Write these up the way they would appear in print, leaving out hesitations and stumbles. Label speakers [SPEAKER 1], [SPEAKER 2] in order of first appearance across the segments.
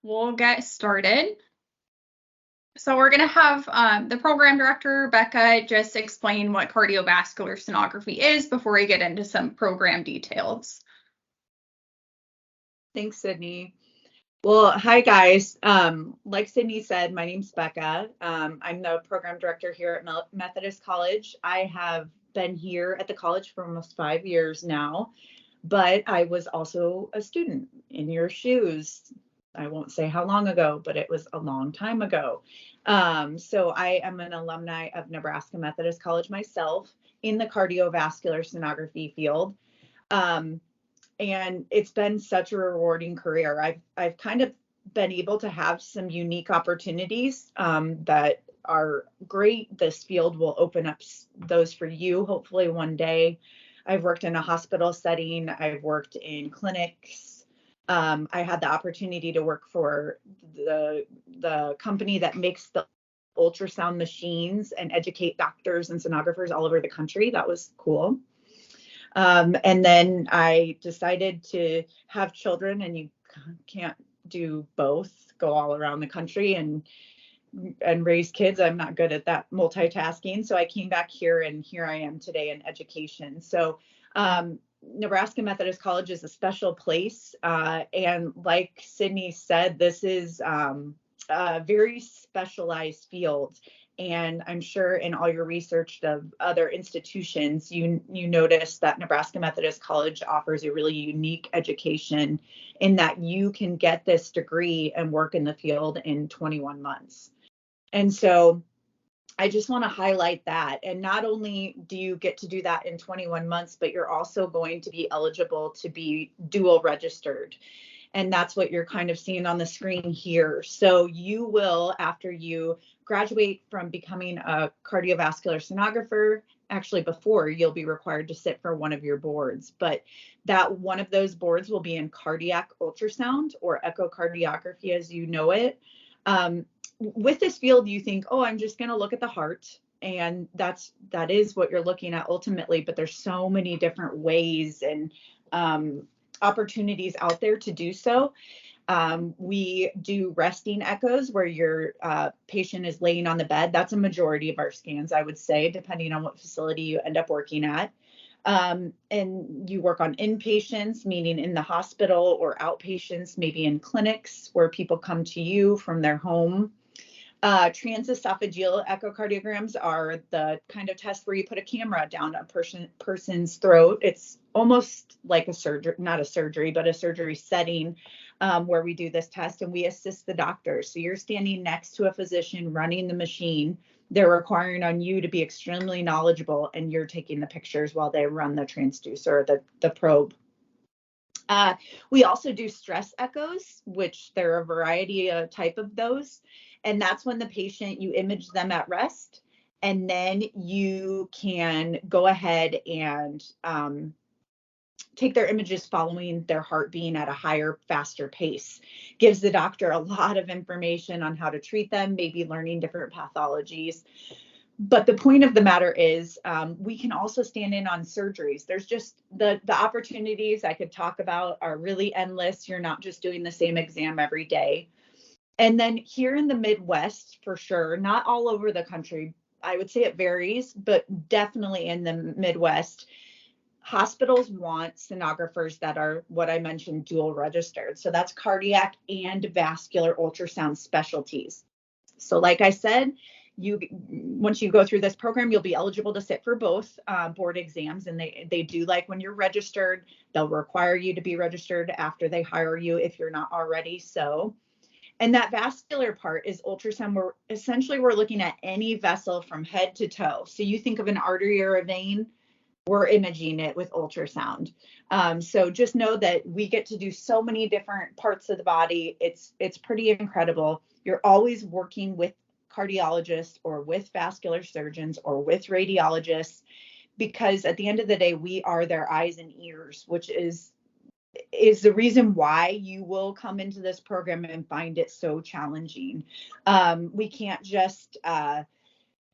[SPEAKER 1] we'll get started. So we're going to have the program director, Becca, just explain what cardiovascular sonography is before we get into some program details.
[SPEAKER 2] Thanks, Sydney. Well, hi guys. Like Sydney said, my name's Becca. I'm the program director here at Methodist College. I have been here at the college for almost 5 years now, but I was also a student in your shoes. I won't say how long ago, but it was a long time ago. So I am an alumni of Nebraska Methodist College myself in the cardiovascular sonography field. And it's been such a rewarding career. I've kind of been able to have some unique opportunities that are great. This field will open up those for you, hopefully one day. I've worked in a hospital setting. I've worked in clinics. I had the opportunity to work for the company that makes the ultrasound machines and educate doctors and sonographers all over the country. That was cool. And then I decided to have children, and you can't do both, go all around the country and raise kids. I'm not good at that multitasking. So I came back here, and here I am today in education. So Nebraska Methodist College is a special place. And like Sydney said, this is a very specialized field. And I'm sure in all your research of other institutions, you notice that Nebraska Methodist College offers a really unique education in that you can get this degree and work in the field in 21 months. And so I just want to highlight that. And not only do you get to do that in 21 months, but you're also going to be eligible to be dual registered. And that's what you're kind of seeing on the screen here. So you will, after you graduate from becoming a cardiovascular sonographer, actually before, you'll be required to sit for one of your boards, but that one of those boards will be in cardiac ultrasound or echocardiography as you know it. With this field, you think, oh, I'm just going to look at the heart. And that is what you're looking at ultimately, but there's so many different ways and opportunities out there to do so. We do resting echoes where your patient is laying on the bed. That's a majority of our scans, I would say, depending on what facility you end up working at. And you work on inpatients, meaning in the hospital, or outpatients, maybe in clinics where people come to you from their home. Transesophageal echocardiograms are the kind of test where you put a camera down a person's throat. It's almost like a surgery, not a surgery, but a surgery setting where we do this test, and we assist the doctor. So you're standing next to a physician running the machine. They're requiring on you to be extremely knowledgeable, and you're taking the pictures while they run the transducer, the probe. We also do stress echoes, which there are a variety of type of those. And that's when the patient, you image them at rest, and then you can go ahead and take their images following their heart beating at a higher, faster pace. Gives the doctor a lot of information on how to treat them, maybe learning different pathologies. But the point of the matter is we can also stand in on surgeries. There's just the opportunities I could talk about are really endless. You're not just doing the same exam every day. And then here in the Midwest, for sure, not all over the country, I would say it varies, but definitely in the Midwest, hospitals want sonographers that are what I mentioned, dual registered. So that's cardiac and vascular ultrasound specialties. So like I said, once you go through this program, you'll be eligible to sit for both board exams. And they do, like when you're registered, they'll require you to be registered after they hire you if you're not already so. And that vascular part is ultrasound. We're looking at any vessel from head to toe. So you think of an artery or a vein, we're imaging it with ultrasound. So just know that we get to do so many different parts of the body. It's pretty incredible. You're always working with cardiologists or with vascular surgeons or with radiologists, because at the end of the day, we are their eyes and ears, which is the reason why you will come into this program and find it so challenging. We can't just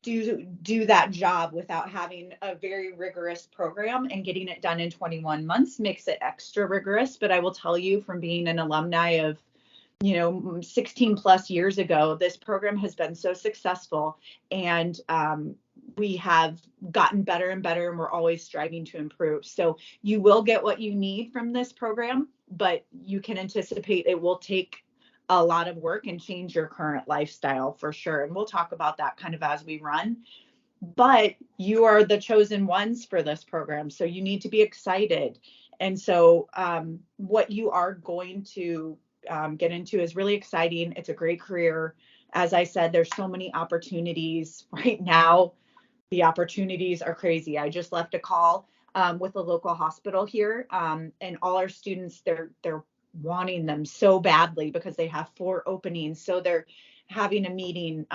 [SPEAKER 2] do that job without having a very rigorous program, and getting it done in 21 months makes it extra rigorous. But I will tell you, from being an alumni of 16 plus years ago, this program has been so successful, and we have gotten better and better, and we're always striving to improve. So you will get what you need from this program, but you can anticipate it will take a lot of work and change your current lifestyle for sure. And we'll talk about that kind of as we run. But you are the chosen ones for this program, so you need to be excited. And so what you are going to get into is really exciting. It's a great career. As I said, there's so many opportunities right now. The opportunities are crazy. I just left a call with a local hospital here, and all our students, they're wanting them so badly because they have 4 openings. So they're having a meeting,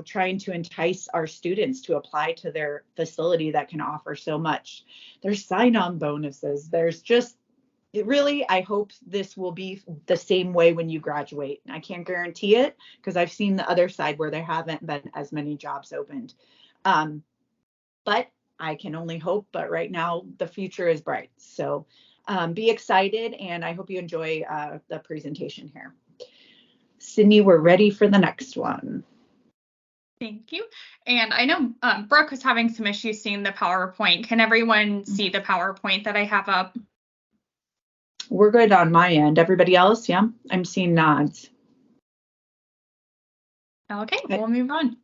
[SPEAKER 2] trying to entice our students to apply to their facility that can offer so much. There's sign-on bonuses. There's just really, I hope this will be the same way when you graduate. I can't guarantee it because I've seen the other side where there haven't been as many jobs opened. But I can only hope. But right now, the future is bright. So be excited, and I hope you enjoy the presentation here. Sydney, we're ready for the next one.
[SPEAKER 1] Thank you. And I know Brooke was having some issues seeing the PowerPoint. Can everyone see the PowerPoint that I have up?
[SPEAKER 2] We're good on my end. Everybody else? Yeah, I'm seeing nods.
[SPEAKER 1] Okay, we'll move on.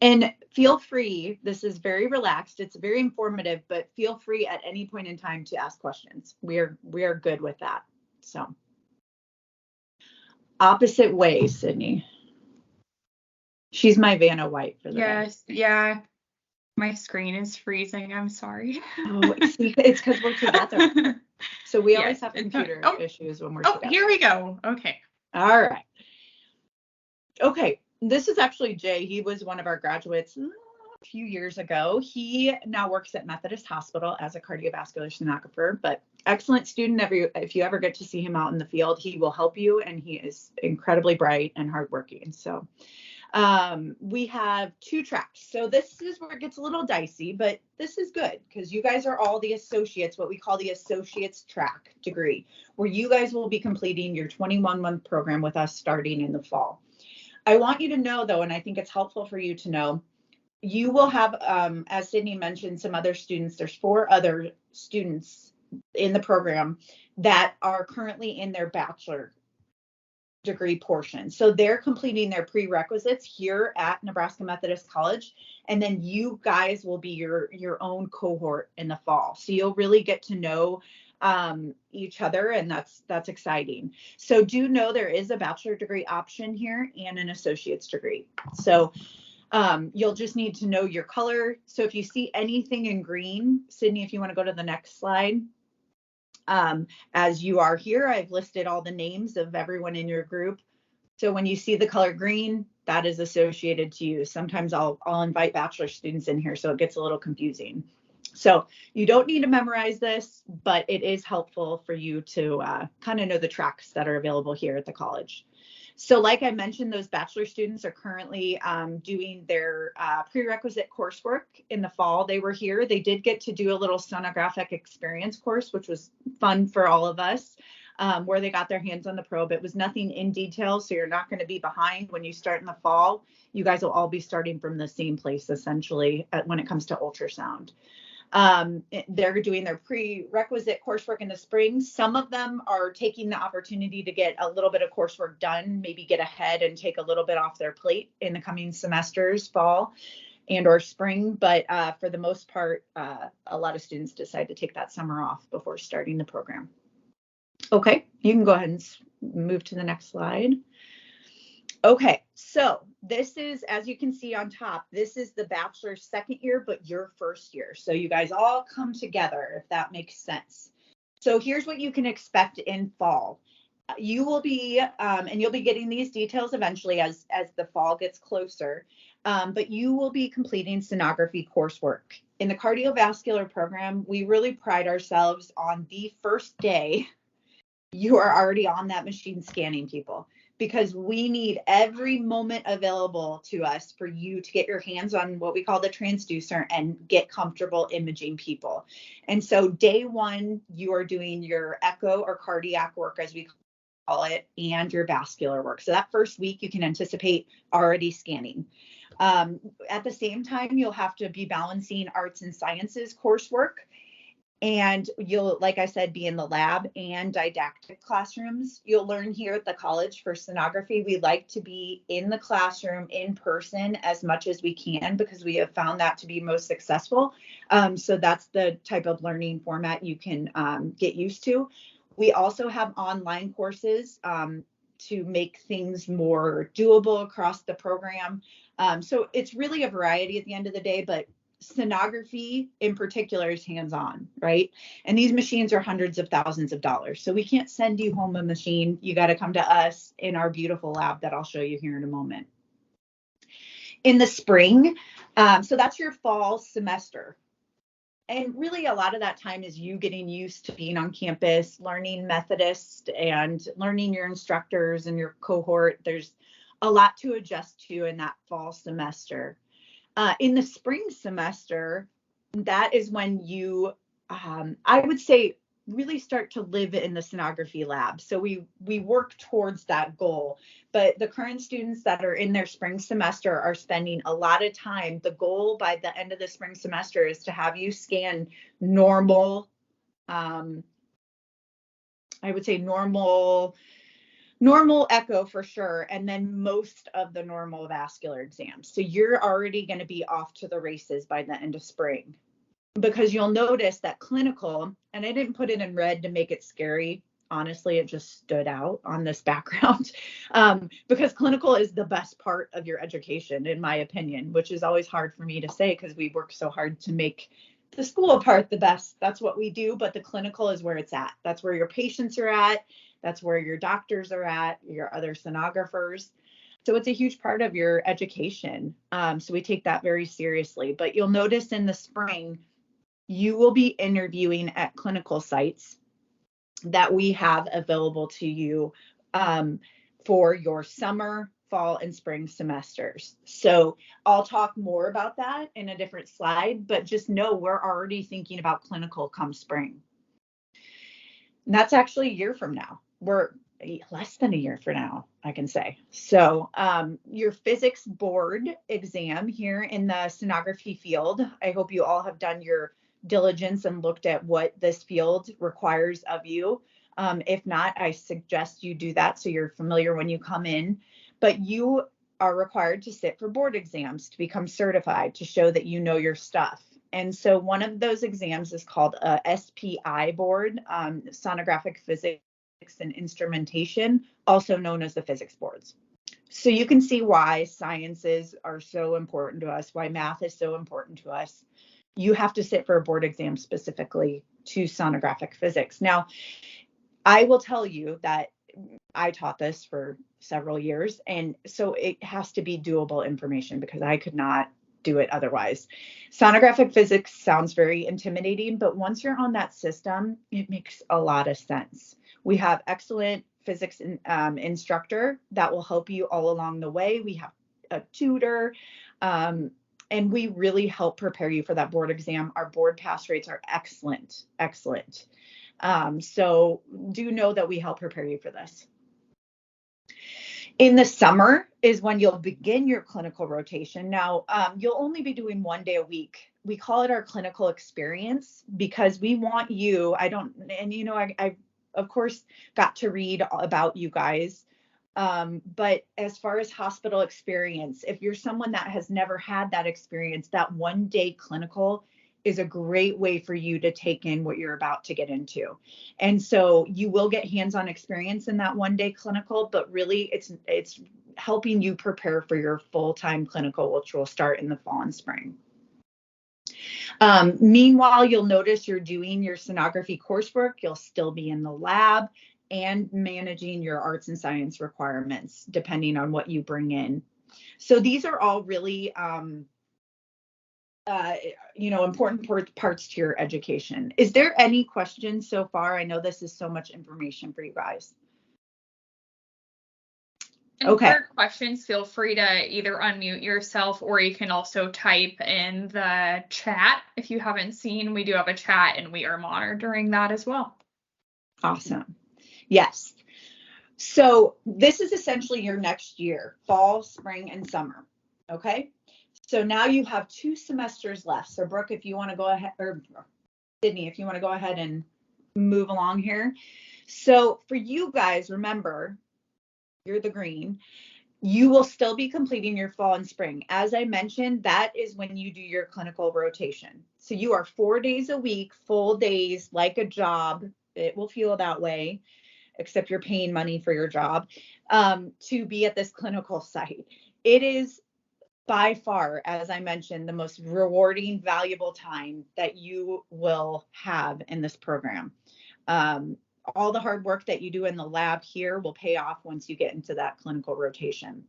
[SPEAKER 2] And feel free, this is very relaxed, it's very informative, but feel free at any point in time to ask questions. We are good with that. So opposite way, Sydney. She's my Vanna White for the day.
[SPEAKER 1] Yeah. My screen is freezing. I'm sorry.
[SPEAKER 2] Oh, it's because we're together. So we always have computer issues when we're together.
[SPEAKER 1] Oh, here we go. Okay.
[SPEAKER 2] All right. Okay. This is actually Jay. He was one of our graduates a few years ago. He now works at Methodist Hospital as a cardiovascular sonographer, but excellent student. If you ever get to see him out in the field, he will help you, and he is incredibly bright and hardworking. So we have 2 tracks. So this is where it gets a little dicey, but this is good because you guys are all the associates, what we call the associates track degree, where you guys will be completing your 21-month program with us starting in the fall. I want you to know, though, and I think it's helpful for you to know, you will have, as Sydney mentioned, some other students. There's 4 other students in the program that are currently in their bachelor degree portion. So they're completing their prerequisites here at Nebraska Methodist College, and then you guys will be your own cohort in the fall. So you'll really get to know each other, and that's exciting. So do know there is a bachelor degree option here and an associate's degree. So you'll just need to know your color. So if you see anything in green, Sydney, if you want to go to the next slide. As you are here, I've listed all the names of everyone in your group. So when you see the color green, that is associated to you. Sometimes I'll invite bachelor students in here, so it gets a little confusing. So you don't need to memorize this, but it is helpful for you to kind of know the tracks that are available here at the college. So like I mentioned, those bachelor students are currently doing their prerequisite coursework in the fall. They were here. They did get to do a little sonographic experience course, which was fun for all of us, where they got their hands on the probe. It was nothing in detail, so you're not going to be behind when you start in the fall. You guys will all be starting from the same place, essentially, when it comes to ultrasound. They're doing their prerequisite coursework in the spring. Some of them are taking the opportunity to get a little bit of coursework done, maybe get ahead and take a little bit off their plate in the coming semesters, fall and or spring. But for the most part, a lot of students decide to take that summer off before starting the program. Okay, you can go ahead and move to the next slide. Okay, so this is, as you can see on top, this is the bachelor's second year, but your first year. So you guys all come together, if that makes sense. So here's what you can expect in fall. You will be, and you'll be getting these details eventually as the fall gets closer, but you will be completing sonography coursework. In the cardiovascular program, we really pride ourselves on the first day you are already on that machine scanning people, because we need every moment available to us for you to get your hands on what we call the transducer and get comfortable imaging people. And so day 1, you are doing your echo or cardiac work, as we it, and your vascular work. So that first week you can anticipate already scanning. At the same time, you'll have to be balancing arts and sciences coursework. And you'll, like I said, be in the lab and didactic classrooms. You'll learn here at the college for sonography. We like to be in the classroom in person as much as we can because we have found that to be most successful. So that's the type of learning format you can get used to. We also have online courses to make things more doable across the program. So it's really a variety at the end of the day, but sonography in particular is hands-on, right? And these machines are hundreds of thousands of dollars. So we can't send you home a machine. You got to come to us in our beautiful lab that I'll show you here in a moment. In the spring, so that's your fall semester. And really a lot of that time is you getting used to being on campus, learning Methodist and learning your instructors and your cohort. There's a lot to adjust to in that fall semester. In the spring semester, that is when you, I would say, really start to live in the sonography lab. So we work towards that goal. But the current students that are in their spring semester are spending a lot of time. The goal by the end of the spring semester is to have you scan normal, I would say normal echo for sure, and then most of the normal vascular exams. So you're already going to be off to the races by the end of spring, because you'll notice that clinical, and I didn't put it in red to make it scary. Honestly, it just stood out on this background because clinical is the best part of your education, in my opinion, which is always hard for me to say because we work so hard to make the school part the best. That's what we do, but the clinical is where it's at. That's where your patients are at. That's where your doctors are at, your other sonographers. So it's a huge part of your education. So we take that very seriously. But you'll notice in the spring, you will be interviewing at clinical sites that we have available to you for your summer, fall, and spring semesters. So I'll talk more about that in a different slide, but just know we're already thinking about clinical come spring. And that's actually a year from now. We're less than a year from now, I can say. So your physics board exam here in the sonography field, I hope you all have done your diligence and looked at what this field requires of you. If not, I suggest you do that so you're familiar when you come in. But you are required to sit for board exams to become certified, to show that you know your stuff. And so one of those exams is called a SPI board, sonographic physics and instrumentation, also known as the physics boards. So you can see why sciences are so important to us, why math is so important to us. You have to sit for a board exam specifically to sonographic physics. Now, I will tell you that I taught this for several years, and so it has to be doable information because I could not do it otherwise. Sonographic physics sounds very intimidating, but once you're on that system, it makes a lot of sense. We have excellent physics instructor that will help you all along the way. We have a tutor, and we really help prepare you for that board exam. Our board pass rates are excellent. So do know that we help prepare you for this. In the summer is when you'll begin your clinical rotation. Now, you'll only be doing 1 day a week. We call it our clinical experience because we want you, I of course got to read about you guys. But as far as hospital experience, if you're someone that has never had that experience, that 1 day clinical is a great way for you to take in what you're about to get into. And so you will get hands-on experience in that 1 day clinical, but really it's helping you prepare for your full-time clinical, which will start in the fall and spring. Meanwhile, you'll notice you're doing your sonography coursework. You'll still be in the lab and managing your arts and science requirements, depending on what you bring in. So these are all really important parts to your education. Is there any questions so far? I know this is so much information for you guys.
[SPEAKER 1] And
[SPEAKER 2] okay.
[SPEAKER 1] For questions, feel free to either unmute yourself or you can also type in the chat. If you haven't seen, we do have a chat and we are monitoring that as well.
[SPEAKER 2] Awesome. Yes. So this is essentially your next year, fall, spring, and summer. Okay. So now you have 2 semesters left. So Brooke, if you want to go ahead, or Sydney, if you want to go ahead and move along here. So for you guys, remember, you're the green. You will still be completing your fall and spring. As I mentioned, that is when you do your clinical rotation. So you are 4 days a week, full days, like a job. It will feel that way, except you're paying money for your job, to be at this clinical site. It is by far, as I mentioned, the most rewarding, valuable time that you will have in this program. All the hard work that you do in the lab here will pay off once you get into that clinical rotation.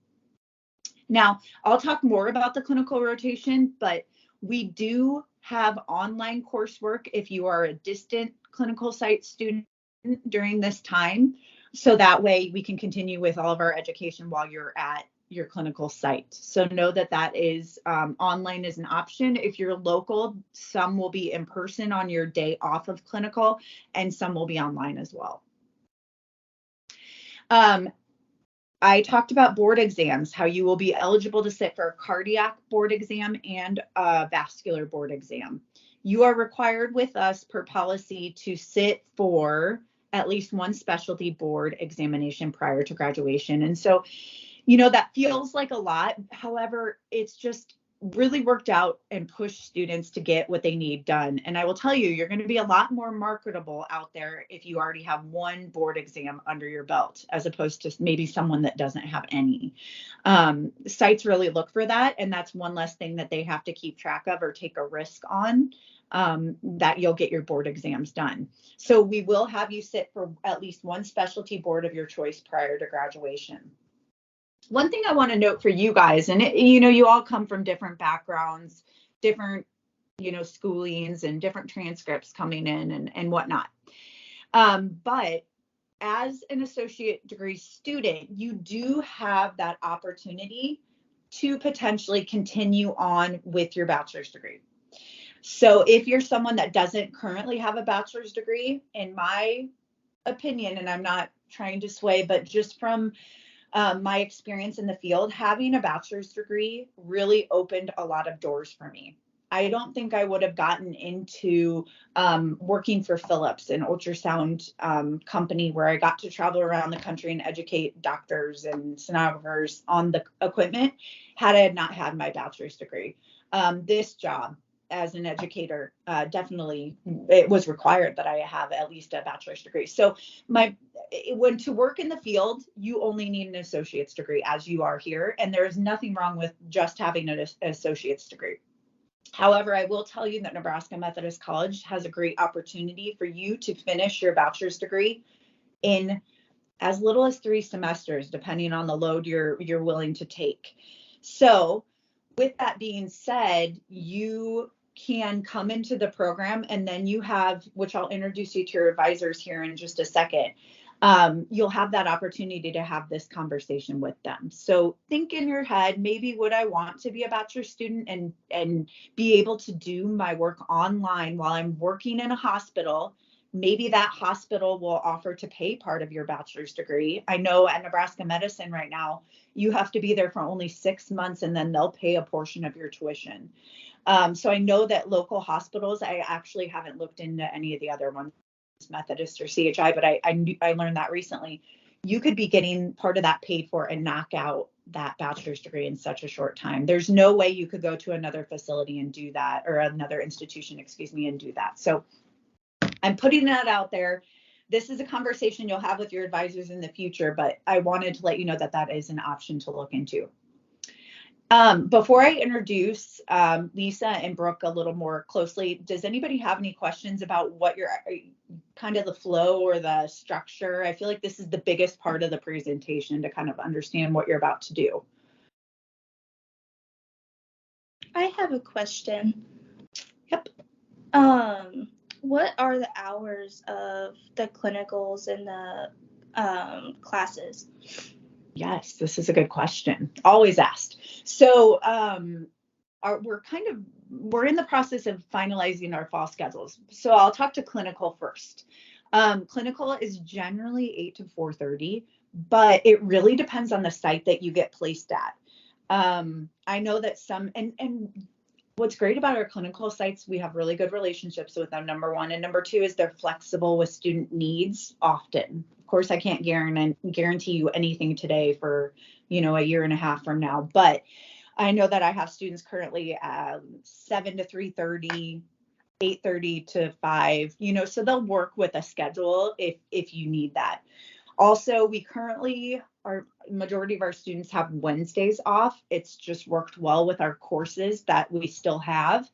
[SPEAKER 2] Now, I'll talk more about the clinical rotation, but we do have online coursework if you are a distant clinical site student during this time. So that way we can continue with all of our education while you're at your clinical site. So know that that is online is an option. If you're local, some will be in person on your day off of clinical, and some will be online as well. I talked about board exams, how you will be eligible to sit for a cardiac board exam and a vascular board exam. You are required with us per policy to sit for at least one specialty board examination prior to graduation. And so, you know, that feels like a lot. However, it's just really worked out and pushed students to get what they need done. And I will tell you, you're going to be a lot more marketable out there if you already have one board exam under your belt, as opposed to maybe someone that doesn't have any. Sites really look for that. And that's one less thing that they have to keep track of or take a risk on, that you'll get your board exams done. So we will have you sit for at least one specialty board of your choice prior to graduation. One thing I want to note for you guys, and you know, you all come from different backgrounds, different, you know, schoolings and different transcripts coming in and whatnot. But as an associate degree student, you do have that opportunity to potentially continue on with your bachelor's degree. So if you're someone that doesn't currently have a bachelor's degree, in my opinion, and I'm not trying to sway, but just from my experience in the field, having a bachelor's degree really opened a lot of doors for me. I don't think I would have gotten into working for Philips, an ultrasound company where I got to travel around the country and educate doctors and sonographers on the equipment, had I not had my bachelor's degree. This job as an educator, definitely it was required that I have at least a bachelor's degree. So when to work in the field, you only need an associate's degree, as you are here. And there's nothing wrong with just having an associate's degree. However, I will tell you that Nebraska Methodist College has a great opportunity for you to finish your bachelor's degree in as little as 3 semesters, depending on the load you're willing to take. So with that being said, you can come into the program, and then you have, which I'll introduce you to your advisors here in just a second. You'll have that opportunity to have this conversation with them. So think in your head, maybe would I want to be a bachelor's student and be able to do my work online while I'm working in a hospital? Maybe that hospital will offer to pay part of your bachelor's degree. I know at Nebraska Medicine right now, you have to be there for only 6 months, and then they'll pay a portion of your tuition. So I know that local hospitals, I actually haven't looked into any of the other ones, Methodist or CHI, but I learned that recently. You could be getting part of that paid for and knock out that bachelor's degree in such a short time. There's no way you could go to another facility and do that, or another institution, and do that. So I'm putting that out there. This is a conversation you'll have with your advisors in the future, but I wanted to let you know that that is an option to look into. Before I introduce Lisa and Brooke a little more closely, does anybody have any questions about what your kind of the flow or the structure? I feel like this is the biggest part of the presentation, to kind of understand what you're about to do.
[SPEAKER 3] I have a question.
[SPEAKER 2] Yep.
[SPEAKER 3] What are the hours of the clinicals and the classes?
[SPEAKER 2] Yes, this is a good question. Always asked. So we're in the process of finalizing our fall schedules. So I'll talk to clinical first. Clinical is generally 8 to 4:30, but it really depends on the site that you get placed at. I know that some, and what's great about our clinical sites, we have really good relationships with them, number one. And number two is they're flexible with student needs often. Of course, I can't guarantee you anything today for, a year and a half from now, but I know that I have students currently 7 to 3:30, 8:30 to 5, so they'll work with a schedule if you need that. Also, we currently, our majority of our students have Wednesdays off. It's just worked well with our courses that we still have.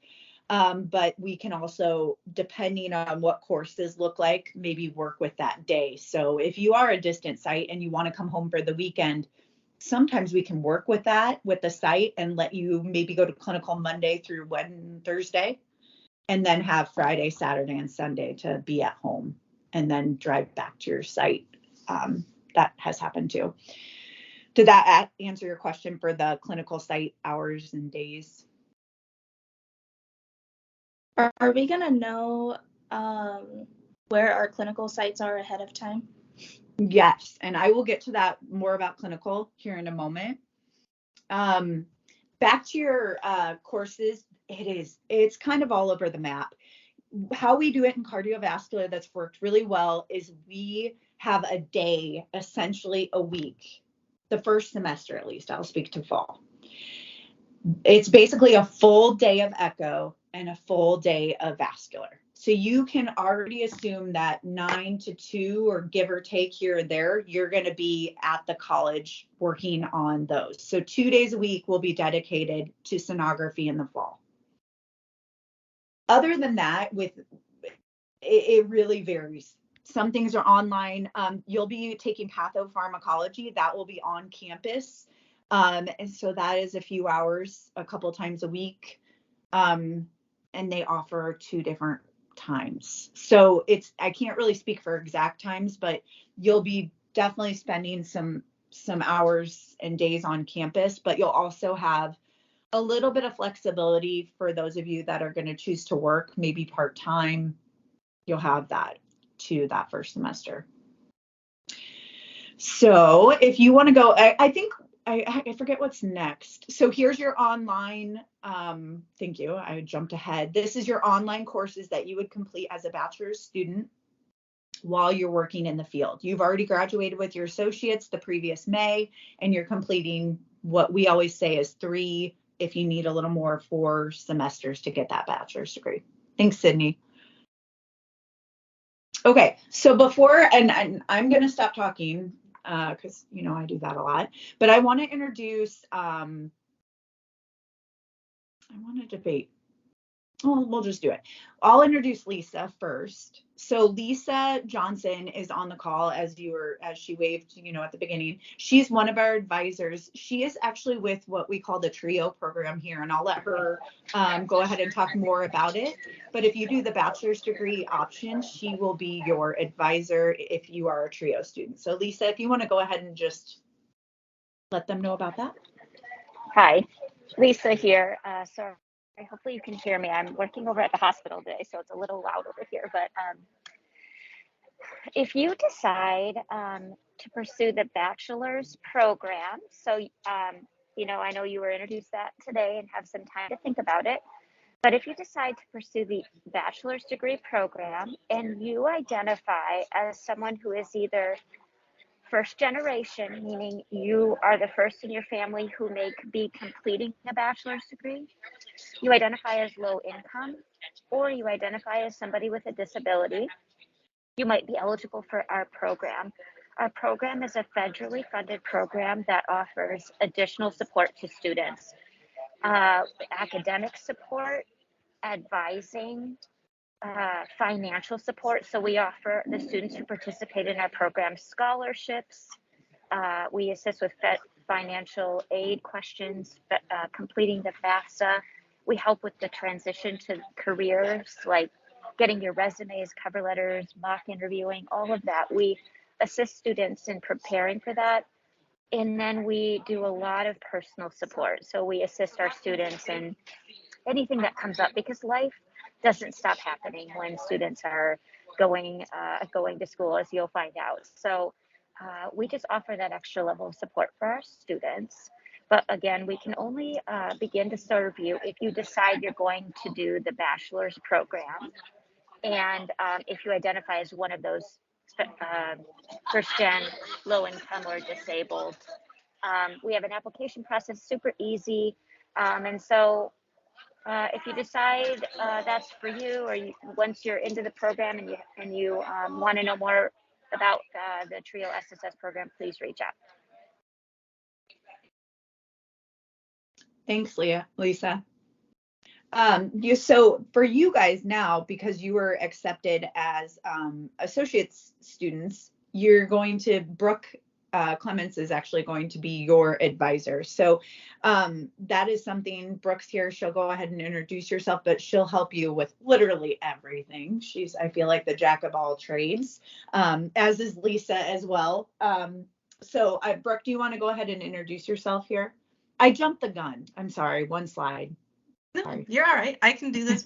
[SPEAKER 2] But we can also, depending on what courses look like, maybe work with that day. So if you are a distant site and you want to come home for the weekend, sometimes we can work with that with the site and let you maybe go to clinical Monday through Thursday, and then have Friday, Saturday, and Sunday to be at home and then drive back to your site. That has happened too. Did that answer your question for the clinical site hours and days?
[SPEAKER 3] Are we going to know where our clinical sites are ahead of time?
[SPEAKER 2] Yes, and I will get to that more about clinical here in a moment. Back to your courses, it's kind of all over the map. How we do it in cardiovascular that's worked really well is we have a day, essentially a week, the first semester at least. I'll speak to fall. It's basically a full day of echo and a full day of vascular. So you can already assume that 9 to 2, or give or take here or there, you're going to be at the college working on those. So 2 days a week will be dedicated to sonography in the fall. Other than that, it really varies. Some things are online. You'll be taking pathopharmacology. That will be on campus. And so that is a few hours, a couple times a week. And they offer 2 different times. So I can't really speak for exact times, but you'll be definitely spending some hours and days on campus, but you'll also have a little bit of flexibility for those of you that are going to choose to work, maybe part-time. You'll have that too that first semester. So if you want to go, I think I forget what's next. So here's your online, thank you, I jumped ahead. This is your online courses that you would complete as a bachelor's student while you're working in the field. You've already graduated with your associates the previous May, and you're completing what we always say is 3, if you need a little more, 4 semesters to get that bachelor's degree. Thanks, Sydney. Okay, so before, and I'm going to stop talking because, I do that a lot, but I want to introduce, I want to debate. Oh, we'll just do it. I'll introduce Lisa first. So Lisa Johnson is on the call as she waved, at the beginning. She's one of our advisors. She is actually with what we call the TRIO program here, and I'll let her go ahead and talk more about it. But if you do the bachelor's degree option, she will be your advisor if you are a TRIO student. So Lisa, if you want to go ahead and just let them know about that.
[SPEAKER 4] Hi, Lisa here. Sorry. Hopefully you can hear me. I'm working over at the hospital today, so it's a little loud over here. But if you decide to pursue the bachelor's program, so I know you were introduced that today and have some time to think about it. But if you decide to pursue the bachelor's degree program and you identify as someone who is either first generation, meaning you are the first in your family who may be completing a bachelor's degree, you identify as low income, or you identify as somebody with a disability, you might be eligible for our program. Our program is a federally funded program that offers additional support to students, academic support, advising, financial support. So we offer the students who participate in our program scholarships. We assist with financial aid questions, completing the FAFSA. We help with the transition to careers, like getting your resumes, cover letters, mock interviewing, all of that. We assist students in preparing for that. And then we do a lot of personal support. So we assist our students in anything that comes up, because life doesn't stop happening when students are going to school, as you'll find out. So we just offer that extra level of support for our students. But again, we can only begin to serve you if you decide you're going to do the bachelor's program. And if you identify as one of those first gen, low income, or disabled, we have an application process, super easy. And so if you decide that's for you, or once you're into the program and you want to know more about the TRIO SSS program, please reach out.
[SPEAKER 2] Thanks, Lisa. So for you guys now, because you were accepted as associates students, you're going to, Brooke Clements is actually going to be your advisor. So that is something, Brooke's here, she'll go ahead and introduce herself, but she'll help you with literally everything. She's, I feel like, the jack of all trades, as is Lisa as well. So Brooke, do you want to go ahead and introduce yourself here? I jumped the gun. I'm sorry, one slide.
[SPEAKER 5] No, you're all right. I can do this.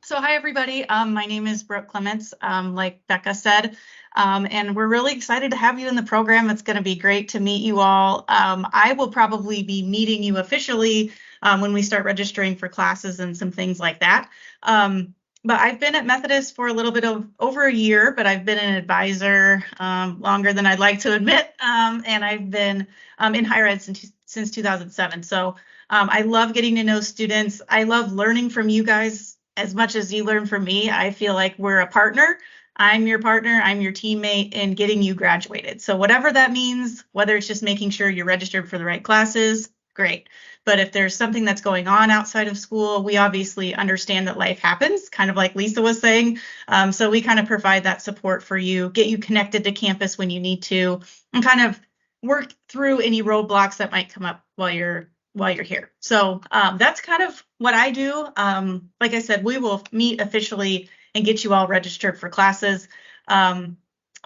[SPEAKER 5] So hi, everybody. My name is Brooke Clements, like Becca said, and we're really excited to have you in the program. It's going to be great to meet you all. I will probably be meeting you officially when we start registering for classes and some things like that. But I've been at Methodist for a little bit of over a year, but I've been an advisor longer than I'd like to admit, and I've been in higher ed since 2007. So I love getting to know students. I love learning from you guys as much as you learn from me. I feel like we're a partner. I'm your partner. I'm your teammate in getting you graduated. So whatever that means, whether it's just making sure you're registered for the right classes, great. But if there's something that's going on outside of school, we obviously understand that life happens, kind of like Lisa was saying. So we kind of provide that support for you, get you connected to campus when you need to, and kind of work through any roadblocks that might come up while you're here. So that's kind of what I do. Like I said, we will meet officially and get you all registered for classes.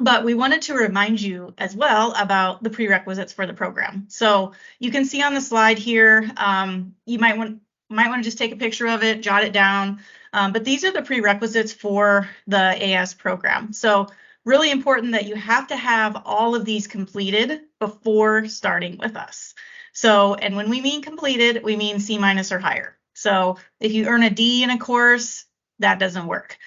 [SPEAKER 5] But we wanted to remind you as well about the prerequisites for the program. So you can see on the slide here, you might want to just take a picture of it, jot it down. But these are the prerequisites for the AS program. So really important that you have to have all of these completed before starting with us. So, and when we mean completed, we mean C- or higher. So if you earn a D in a course, that doesn't work.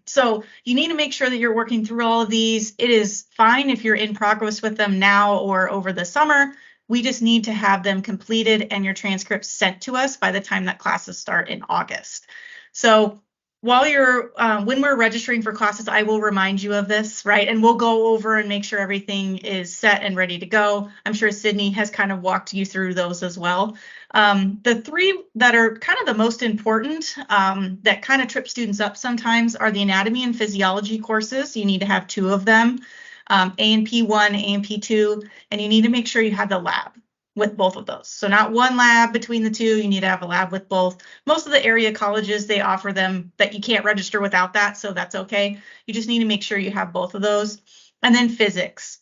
[SPEAKER 5] So you need to make sure that you're working through all of these. It is fine if you're in progress with them now or over the summer. We just need to have them completed and your transcripts sent to us by the time that classes start in August. So while you're, when we're registering for classes, I will remind you of this, right? And we'll go over and make sure everything is set and ready to go. I'm sure Sydney has kind of walked you through those as well. The three that are kind of the most important that kind of trip students up sometimes are the anatomy and physiology courses. You need to have 2 of them, A&P1, A&P2, and you need to make sure you have the lab with both of those. So not one lab between the 2, you need to have a lab with both. Most of the area colleges, they offer them that you can't register without that, so that's okay. You just need to make sure you have both of those. And then physics.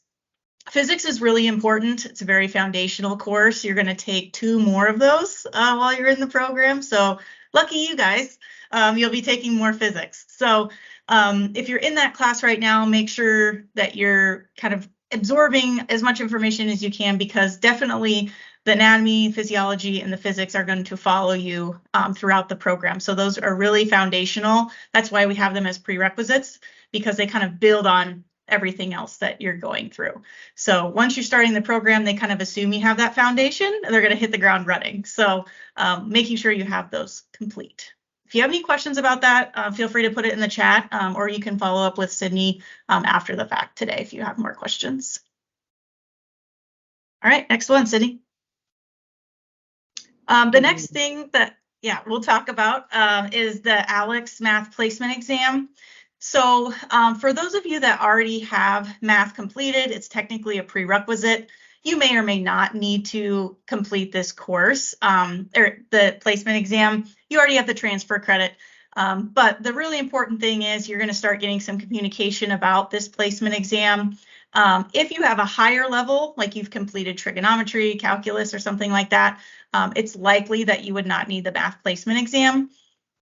[SPEAKER 5] Physics is really important. It's a very foundational course. You're going to take 2 more of those while you're in the program. So lucky you guys, you'll be taking more physics. So if you're in that class right now, make sure that you're kind of absorbing as much information as you can, because definitely the anatomy, physiology, and the physics are going to follow you throughout the program. So those are really foundational. That's why we have them as prerequisites, because they kind of build on everything else that you're going through. So once you're starting the program, they kind of assume you have that foundation and they're going to hit the ground running. So making sure you have those complete. If you have any questions about that, feel free to put it in the chat, or you can follow up with Sydney after the fact today if you have more questions. All right, next one, Sydney. The next thing that, we'll talk about is the ALEX math placement exam. So for those of you that already have math completed, it's technically a prerequisite. You may or may not need to complete this course or the placement exam. You already have the transfer credit. But the really important thing is you're going to start getting some communication about this placement exam. If you have a higher level, like you've completed trigonometry, calculus, or something like that, it's likely that you would not need the math placement exam.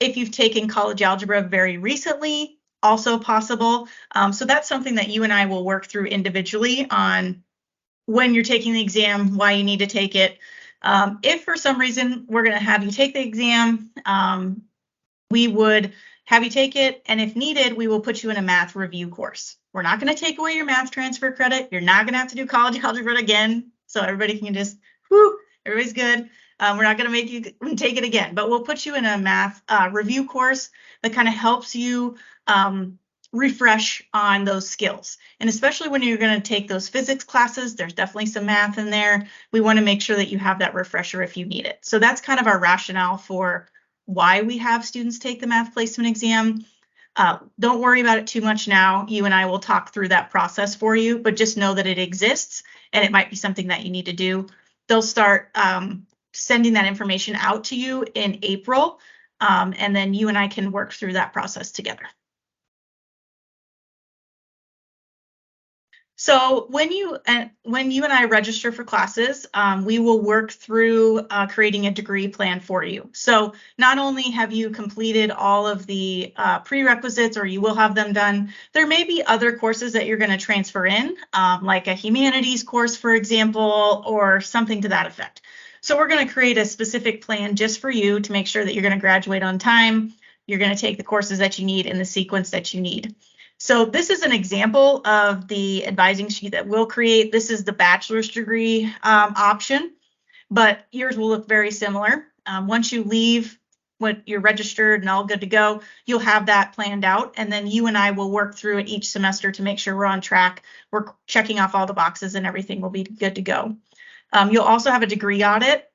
[SPEAKER 5] If you've taken college algebra very recently, also possible. So that's something that you and I will work through individually on when you're taking the exam, why you need to take it. If for some reason we're going to have you take the exam, we would have you take it, and if needed, we will put you in a math review course. We're not going to take away your math transfer credit. You're not going to have to do college algebra again, so everybody can just, whoo, everybody's good. We're not going to make you take it again, but we'll put you in a math review course that kind of helps you refresh on those skills. And especially when you're going to take those physics classes, there's definitely some math in there. We want to make sure that you have that refresher if you need it. So that's kind of our rationale for why we have students take the math placement exam. Don't worry about it too much now. You and I will talk through that process for you, but just know that it exists and it might be something that you need to do. They'll start sending that information out to you in April, and then you and I can work through that process together. So when you and I register for classes, we will work through creating a degree plan for you. So not only have you completed all of the prerequisites, or you will have them done, there may be other courses that you're going to transfer in, like a humanities course, for example, or something to that effect. So we're going to create a specific plan just for you to make sure that you're going to graduate on time. You're going to take the courses that you need in the sequence that you need. So this is an example of the advising sheet that we'll create. This is the bachelor's degree option, but yours will look very similar. Once you leave, when you're registered and all good to go, you'll have that planned out, and then you and I will work through it each semester to make sure we're on track. We're checking off all the boxes and everything will be good to go. You'll also have a degree audit,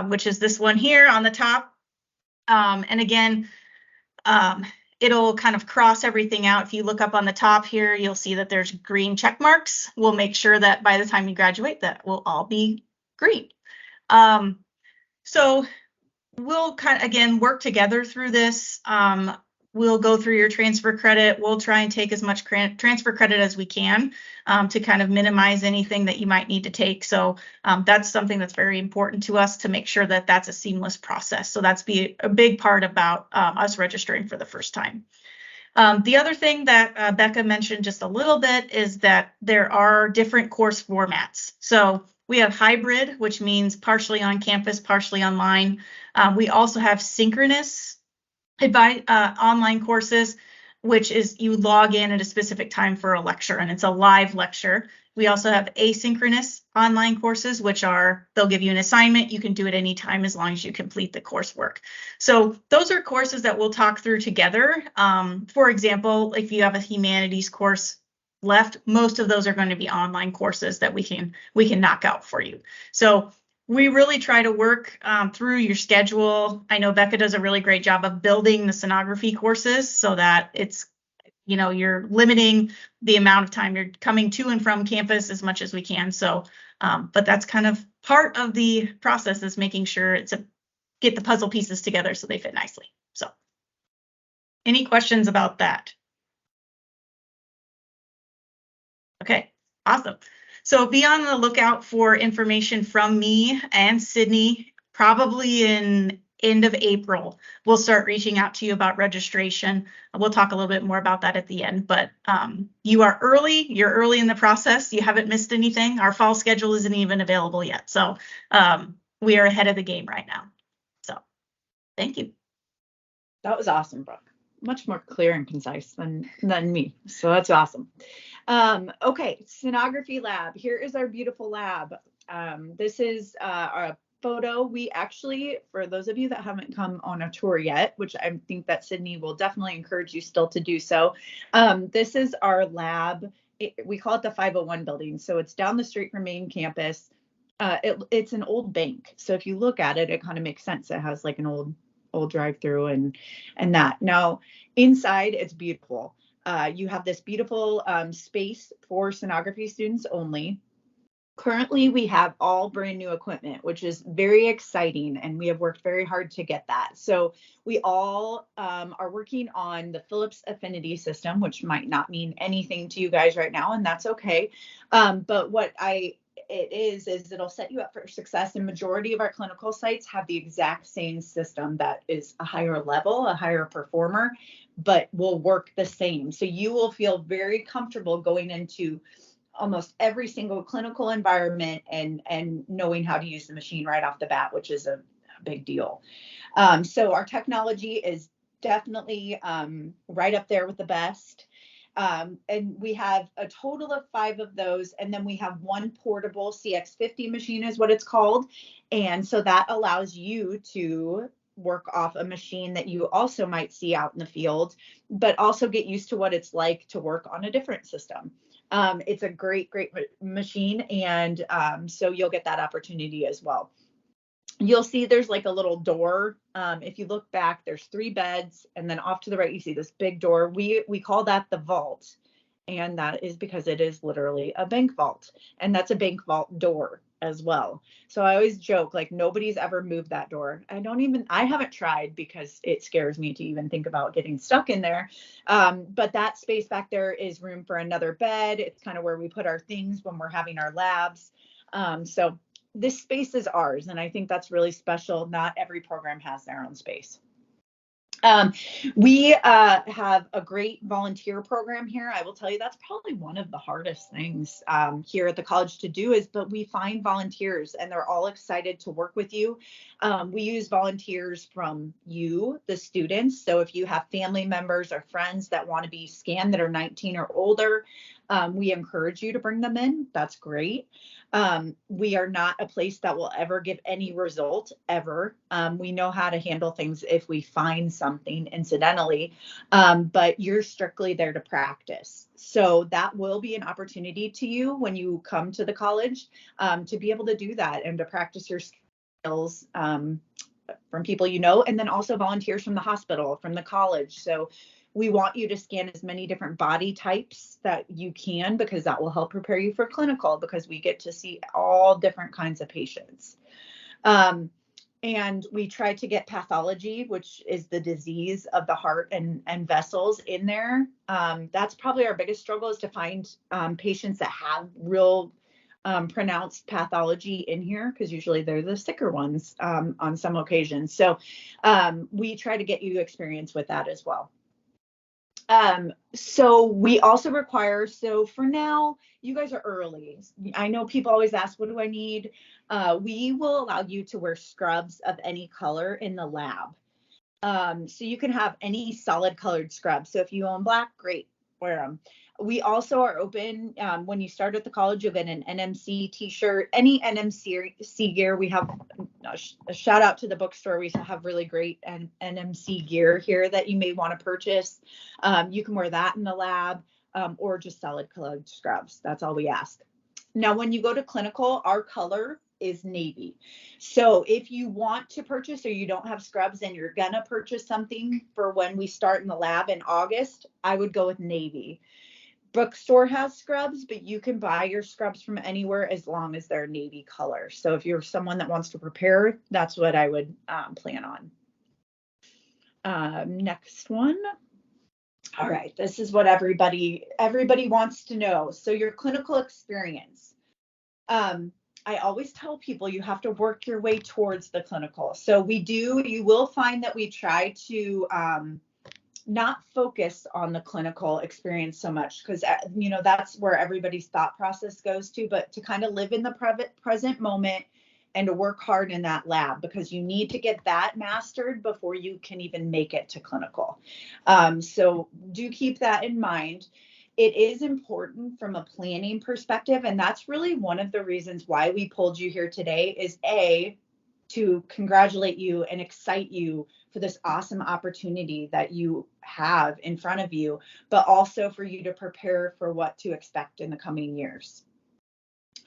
[SPEAKER 5] which is this one here on the top. And again, it'll kind of cross everything out. If you look up on the top here, you'll see that there's green check marks. We'll make sure that by the time you graduate, that will all be green. So we'll kind of, again, work together through this. We'll go through your transfer credit. We'll try and take as much transfer credit as we can to kind of minimize anything that you might need to take. So that's something that's very important to us, to make sure that that's a seamless process. So that's a big part about us registering for the first time. The other thing that Becca mentioned just a little bit is that there are different course formats. So we have hybrid, which means partially on campus, partially online. We also have synchronous online courses, which is you log in at a specific time for a lecture, and it's a live lecture. We also have asynchronous online courses, which are, they'll give you an assignment. You can do it anytime as long as you complete the coursework. So those are courses that we'll talk through together. For example, if you have a humanities course left, most of those are going to be online courses that we can knock out for you. So we really try to work through your schedule. I know Becca does a really great job of building the sonography courses so that it's, you know, you're limiting the amount of time you're coming to and from campus as much as we can. So, but that's kind of part of the process, is making sure get the puzzle pieces together so they fit nicely. So any questions about that? Okay, awesome. So be on the lookout for information from me and Sydney, probably in end of April. We'll start reaching out to you about registration. We'll talk a little bit more about that at the end, but you are early. You're early in the process. You haven't missed anything. Our fall schedule isn't even available yet. So we are ahead of the game right now. So thank you.
[SPEAKER 2] That was awesome, Brooke. Much more clear and concise than me. So that's awesome. Okay, sonography lab. Here is our beautiful lab. This is a photo. We actually, for those of you that haven't come on a tour yet, which I think that Sydney will definitely encourage you still to do so. This is our lab. We call it the 501 building. So it's down the street from main campus. It's an old bank. So if you look at it, it kind of makes sense. It has like an old drive-through and that. Now inside, it's beautiful. You have this beautiful space for sonography students only. Currently, we have all brand new equipment, which is very exciting, and we have worked very hard to get that. So we all are working on the Philips Affinity system, which might not mean anything to you guys right now, and that's okay. But what I it is it'll set you up for success. And majority of our clinical sites have the exact same system that is a higher level, a higher performer, but will work the same. So you will feel very comfortable going into almost every single clinical environment and knowing how to use the machine right off the bat, which is a big deal. So our technology is definitely right up there with the best. And we have a total of 5 of those. And then we have one portable CX50 machine is what it's called. And so that allows you to work off a machine that you also might see out in the field, but also get used to what it's like to work on a different system. It's a great machine. And so you'll get that opportunity as well. You'll see there's like a little door. If you look back, there's 3 beds, and then off to the right, you see this big door. We call that the vault. And that is because it is literally a bank vault, and that's a bank vault door as well. So I always joke, like, nobody's ever moved that door. I haven't tried because it scares me to even think about getting stuck in there. But that space back there is room for another bed. It's kind of where we put our things when we're having our labs. So this space is ours, and I think that's really special. Not every program has their own space. We have a great volunteer program here. I will tell you that's probably one of the hardest things here at the college to do but we find volunteers, and they're all excited to work with you. We use volunteers from you, the students. So if you have family members or friends that want to be scanned that are 19 or older, we encourage you to bring them in. That's great. We are not a place that will ever give any result ever. We know how to handle things if we find something incidentally, but you're strictly there to practice. So that will be an opportunity to you when you come to the college to be able to do that and to practice your skills from people you know, and then also volunteers from the hospital, from the college. So we want you to scan as many different body types that you can, because that will help prepare you for clinical, because we get to see all different kinds of patients. And we try to get pathology, which is the disease of the heart and vessels, in there. That's probably our biggest struggle, is to find patients that have real pronounced pathology in here, because usually they're the sicker ones on some occasions. So we try to get you experience with that as well. So we also require, so for now, you guys are early. I know people always ask, what do I need? We will allow you to wear scrubs of any color in the lab. So you can have any solid colored scrubs. So if you own black, great, wear them. We also are open, when you start at the college, you'll get an NMC t-shirt, any NMC gear. We have a shout out to the bookstore. We have really great NMC gear here that you may want to purchase. You can wear that in the lab, or just solid colored scrubs. That's all we ask. Now, when you go to clinical, our color is navy. So if you want to purchase, or you don't have scrubs and you're gonna purchase something for when we start in the lab in August, I would go with navy. Bookstore has scrubs, but you can buy your scrubs from anywhere as long as they're navy color. So if you're someone that wants to prepare, that's what I would plan on. Next one. All right, this is what everybody wants to know. So your clinical experience. I always tell people you have to work your way towards the clinical. So you will find that we try to not focus on the clinical experience so much, because that's where everybody's thought process goes to, but to kind of live in the present moment and to work hard in that lab, because you need to get that mastered before you can even make it to clinical. So do keep that in mind. It is important from a planning perspective, and that's really one of the reasons why we pulled you here today, is to congratulate you and excite you for this awesome opportunity that you have in front of you, but also for you to prepare for what to expect in the coming years.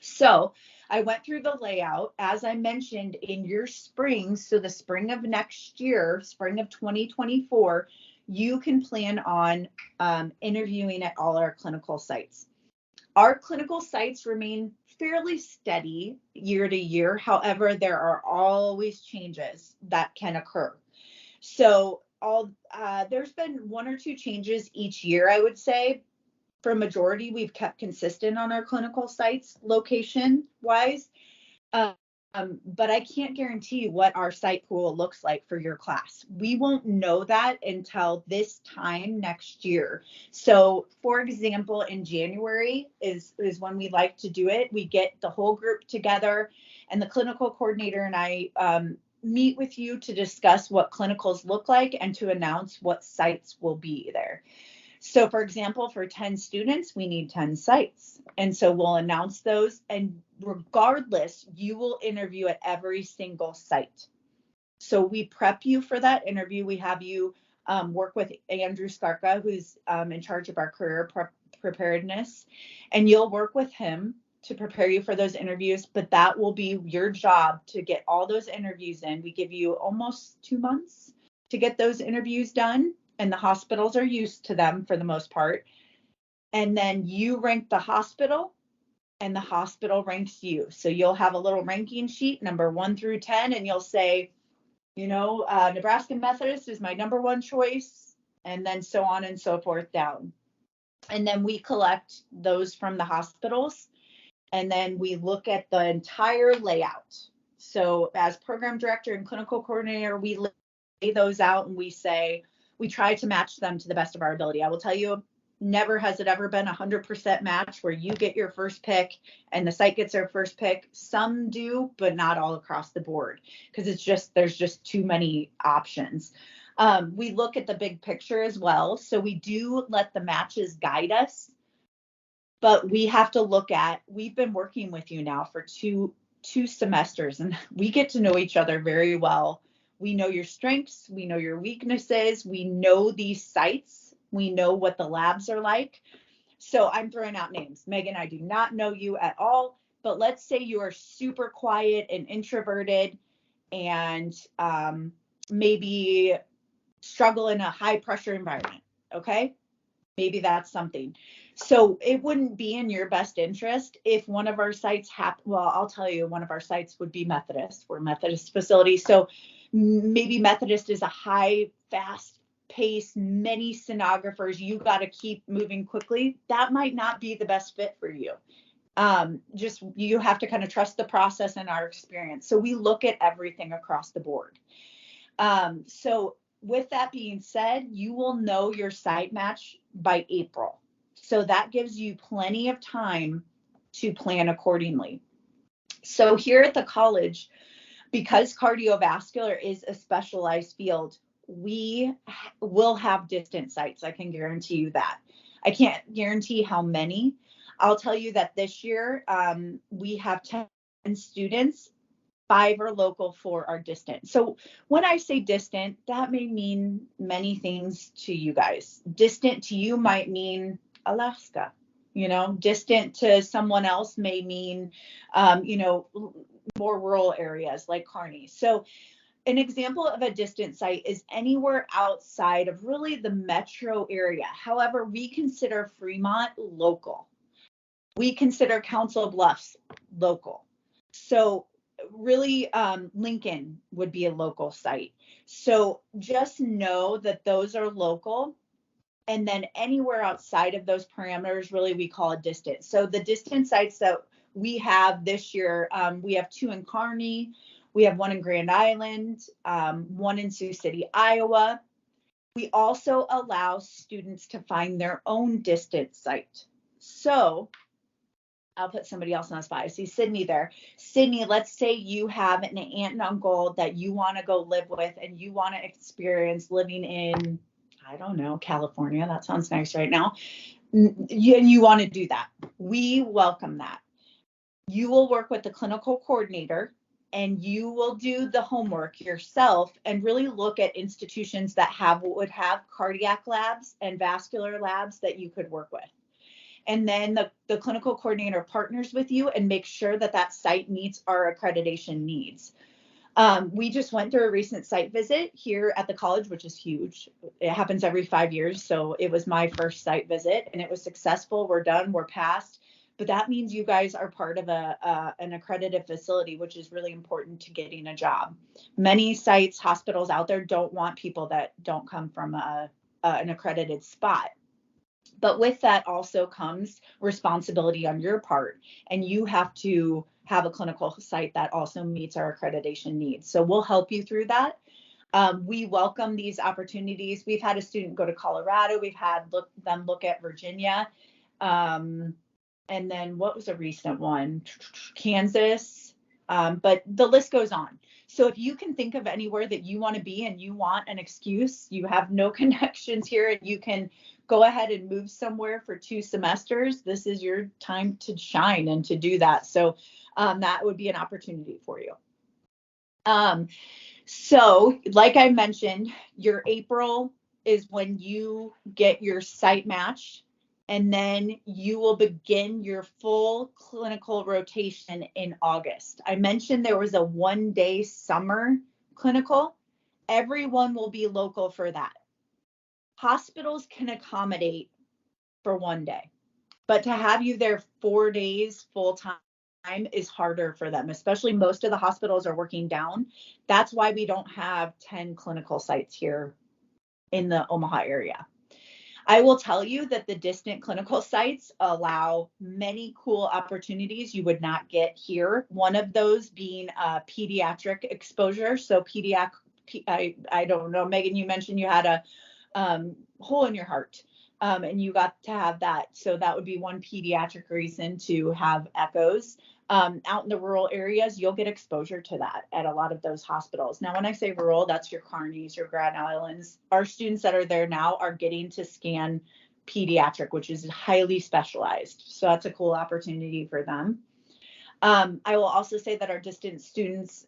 [SPEAKER 2] So I went through the layout, as I mentioned, in your spring. So the spring of next year, spring of 2024, you can plan on interviewing at all our clinical sites. Our clinical sites remain fairly steady year to year. However, there are always changes that can occur. So there's been 1 or 2 changes each year, I would say. for a majority, we've kept consistent on our clinical sites location wise. But I can't guarantee what our site pool looks like for your class. We won't know that until this time next year. So for example, in January is when we like to do it. We get the whole group together, and the clinical coordinator and I meet with you to discuss what clinicals look like and to announce what sites will be there. So for example, for 10 students, we need 10 sites. And so we'll announce those, and regardless, you will interview at every single site. So we prep you for that interview. We have you work with Andrew Skarka, who's in charge of our career preparedness, and you'll work with him to prepare you for those interviews. But that will be your job to get all those interviews in. We give you almost 2 months to get those interviews done, and the hospitals are used to them for the most part. And then you rank the hospital, and the hospital ranks you. So you'll have a little ranking sheet, number 1 through 10, and you'll say, Nebraska Methodist is my number 1 choice, and then so on and so forth down. And then we collect those from the hospitals, and then we look at the entire layout. So as program director and clinical coordinator, we lay those out, and we say, we try to match them to the best of our ability. I will tell you, never has it ever been 100% match where you get your first pick and the site gets their first pick. Some do, but not all across the board, because there's just too many options. We look at the big picture as well. So we do let the matches guide us, but we have to look at, we've been working with you now for two semesters, and we get to know each other very well. We know your strengths, we know your weaknesses, we know these sites, we know what the labs are like. So I'm throwing out names. Megan, I do not know you at all, but let's say you are super quiet and introverted and maybe struggle in a high pressure environment. Okay. Maybe that's something. So it wouldn't be in your best interest if one of our sites I'll tell you, one of our sites would be Methodist. We're a Methodist facility. So maybe Methodist is a high, fast pace, many sonographers. You got to keep moving quickly. That might not be the best fit for you. You have to kind of trust the process and our experience. So we look at everything across the board. So with that being said, you will know your site match by April. So that gives you plenty of time to plan accordingly. So here at the college, because cardiovascular is a specialized field, we will have distant sites. I can guarantee you that. I can't guarantee how many. I'll tell you that this year we have 10 students. 5 are local, 4 are distant. So when I say distant, that may mean many things to you guys. Distant to you might mean Alaska. Distant to someone else may mean, more rural areas like Kearney. So an example of a distant site is anywhere outside of really the metro area. However, we consider Fremont local. We consider Council Bluffs local. So really, Lincoln would be a local site. So just know that those are local. And then anywhere outside of those parameters, really, we call it distant. So the distant sites that we have this year, we have 2 in Kearney, we have 1 in Grand Island, 1 in Sioux City, Iowa. We also allow students to find their own distant site. So I'll put somebody else on the spot. I see Sydney there. Sydney, let's say you have an aunt and uncle that you want to go live with, and you want to experience living in, I don't know, California. That sounds nice right now. You want to do that. We welcome that. You will work with the clinical coordinator, and you will do the homework yourself and really look at institutions that would have cardiac labs and vascular labs that you could work with. And then the clinical coordinator partners with you and makes sure that site meets our accreditation needs. We just went through a recent site visit here at the college, which is huge. It happens every 5 years. So it was my first site visit, and it was successful. We're done. We're passed. But that means you guys are part of an accredited facility, which is really important to getting a job. Many sites, hospitals out there don't want people that don't come from an accredited spot. But with that also comes responsibility on your part, and you have to have a clinical site that also meets our accreditation needs. So we'll help you through that. We welcome these opportunities. We've had a student go to Colorado. We've had them look at Virginia. And then what was a recent one? Kansas. But the list goes on. So if you can think of anywhere that you want to be and you want an excuse, you have no connections here, and you can go ahead and move somewhere for 2 semesters, this is your time to shine and to do that. So that would be an opportunity for you. So like I mentioned, your April is when you get your site matched, and then you will begin your full clinical rotation in August. I mentioned there was a 1-day summer clinical. Everyone will be local for that. Hospitals can accommodate for 1 day, but to have you there 4 days full time is harder for them, especially most of the hospitals are working down. That's why we don't have 10 clinical sites here in the Omaha area. I will tell you that the distant clinical sites allow many cool opportunities you would not get here. One of those being pediatric exposure. So I don't know, Megan, you mentioned you had a hole in your heart, and you got to have that. So that would be one pediatric reason to have echoes. Out in the rural areas, you'll get exposure to that at a lot of those hospitals. Now, when I say rural, that's your Kearneys, your Grand Islands. Our students that are there now are getting to scan pediatric, which is highly specialized. So that's a cool opportunity for them. I will also say that our distant students,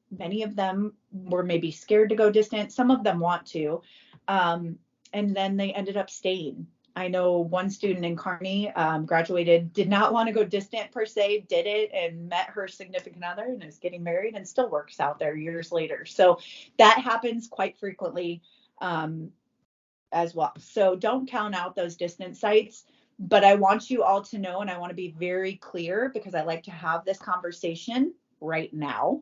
[SPEAKER 2] many of them were maybe scared to go distant. Some of them want to, and then they ended up staying. I know one student in Kearney graduated, did not want to go distant per se, did it and met her significant other and is getting married and still works out there years later. So that happens quite frequently as well. So don't count out those distant sites. But I want you all to know, and I want to be very clear because I like to have this conversation right now,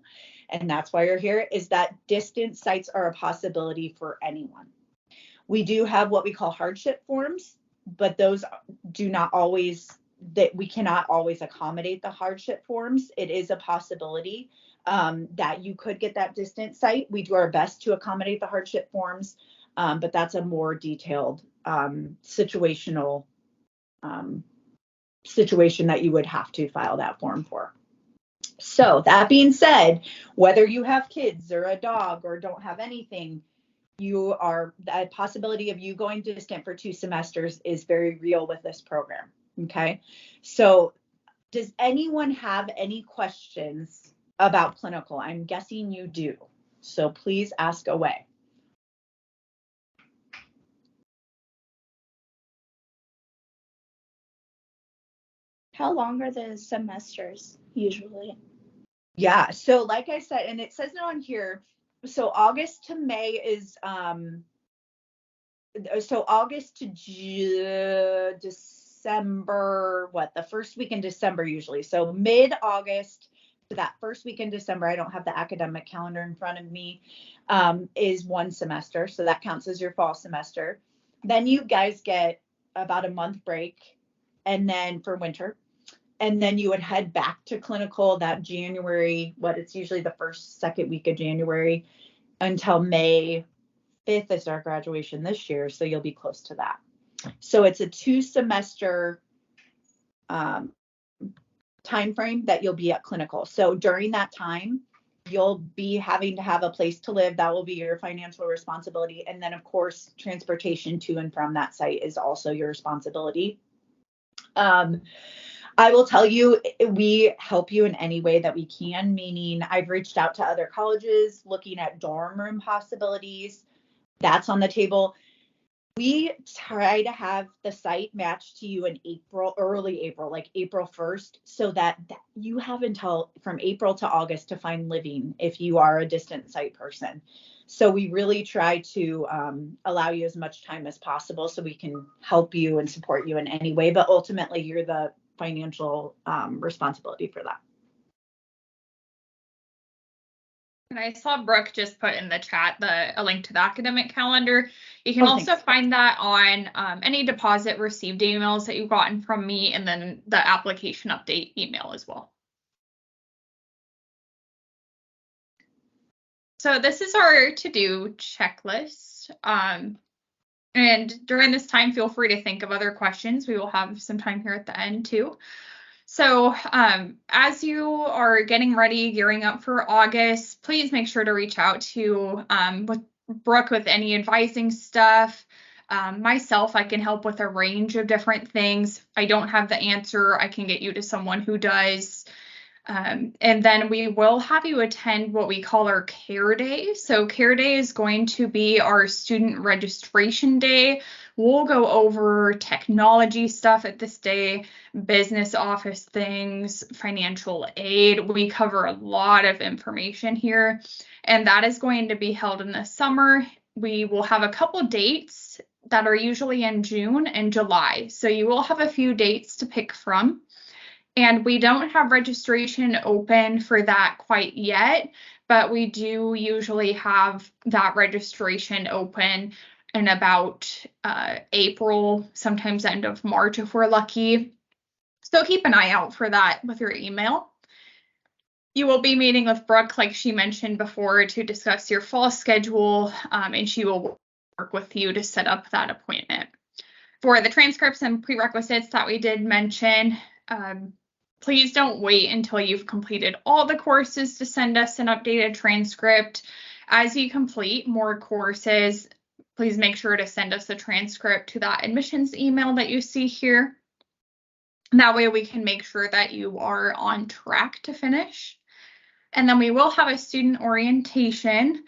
[SPEAKER 2] and that's why you're here, is that distant sites are a possibility for anyone. We do have what we call hardship forms, but those do not always, that we cannot always accommodate the hardship forms. It is a possibility that you could get that distant site. We do our best to accommodate the hardship forms, but that's a more detailed situational situation that you would have to file that form for. So that being said, whether you have kids or a dog or don't have anything, the possibility of you going distant for 2 semesters is very real with this program. Okay. So does anyone have any questions about clinical? I'm guessing you do. So please ask away.
[SPEAKER 3] How long are the semesters usually?
[SPEAKER 2] Yeah, so like I said, and it says it on here, so August to May is so August to December, the first week in December usually. So mid-August to that first week in December, I don't have the academic calendar in front of me, is 1 semester. So that counts as your fall semester. Then you guys get about a month break, and then for winter. And then you would head back to clinical that January, it's usually the second week of January until May 5th is our graduation this year. So you'll be close to that. So it's a 2-semester time frame that you'll be at clinical. So during that time, you'll be having to have a place to live. That will be your financial responsibility. And then, of course, transportation to and from that site is also your responsibility. I will tell you, we help you in any way that we can, meaning I've reached out to other colleges looking at dorm room possibilities. That's on the table. We try to have the site matched to you in early April, like April 1st, so that you have until from April to August to find living if you are a distant site person. So we really try to allow you as much time as possible so we can help you and support you in any way. But ultimately, you're the financial responsibility for that.
[SPEAKER 1] And I saw Brooke just put in the chat a link to the academic calendar. You can also
[SPEAKER 2] thanks.
[SPEAKER 1] find that on any deposit received emails that you've gotten from me, and then the application update email as well. So this is our to-do checklist. And during this time, feel free to think of other questions. We will have some time here at the end too. So as you are getting ready, gearing up for August, please make sure to reach out to with Brooke with any advising stuff. Myself, I can help with a range of different things. I don't have the answer. I can get you to someone who does. And then we will have you attend what we call our Care Day. So Care Day is going to be our student registration day. We'll go over technology stuff at this day, business office things, financial aid. We cover a lot of information here, and that is going to be held in the summer. We will have a couple dates that are usually in June and July. So you will have a few dates to pick from. And we don't have registration open for that quite yet, but we do usually have that registration open in about April, sometimes end of March if we're lucky. So keep an eye out for that with your email. You will be meeting with Brooke, like she mentioned before, to discuss your fall schedule, and she will work with you to set up that appointment. For the transcripts and prerequisites that we did mention, please don't wait until you've completed all the courses to send us an updated transcript. As you complete more courses, please make sure to send us a transcript to that admissions email that you see here. That way we can make sure that you are on track to finish. And then we will have a student orientation.